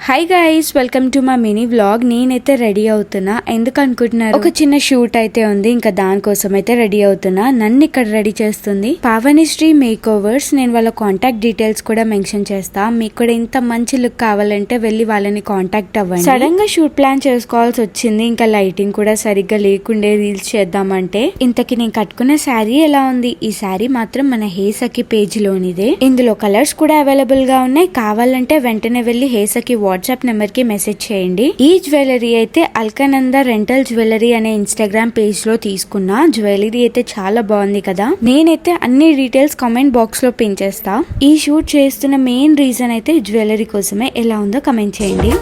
Hi guys, welcome to my mini vlog. నేనైతే ready అవుతున్నా. ఎందుకు అనుకుంటున్నారు? ఒక చిన్న షూట్ అయితే ఉంది, ఇంకా దానికోసం అయితే రెడీ అవుతున్నా. నన్ను ఇక్కడ రెడీ చేస్తుంది పావనిశ్రీ మేక్ ఓవర్స్. నేను వాళ్ళ కాంటాక్ట్ డీటెయిల్స్ కూడా మెన్షన్ చేస్తా. మీకు కూడా ఇంత మంచి లుక్ కావాలంటే వెళ్ళి వాళ్ళని కాంటాక్ట్ అవ్వండి. సడన్ గా షూట్ ప్లాన్ చేసుకోవాల్సి వచ్చింది. ఇంకా లైటింగ్ కూడా సరిగ్గా లేకుండే రీల్స్ చేద్దామంటే. ఇంతకి నేను కట్టుకున్న శారీ ఎలా ఉంది? ఈ శారీ మాత్రం మన హేసకి పేజ్ లోనిదే. ఇందులో కలర్స్ కూడా అవైలబుల్ గా ఉన్నాయి. కావాలంటే వెంటనే వెళ్ళి హేసకి వాట్సాప్ నెంబర్ కి మెసేజ్ చేయండి. ఈ జ్యువెలరీ అయితే అల్కానంద రెంటల్ జ్యువెలరీ అనే ఇన్స్టాగ్రామ్ పేజ్ లో తీసుకున్నా. జ్యువెలరీ అయితే చాలా బాగుంది కదా. నేనైతే అన్ని డీటెయిల్స్ కామెంట్ బాక్స్ లో పిన్ చేస్తా. ఈ షూట్ చేస్తున్న మెయిన్ రీజన్ అయితే జ్యువెలరీ కోసమే. ఎలా ఉందో కమెంట్ చేయండి.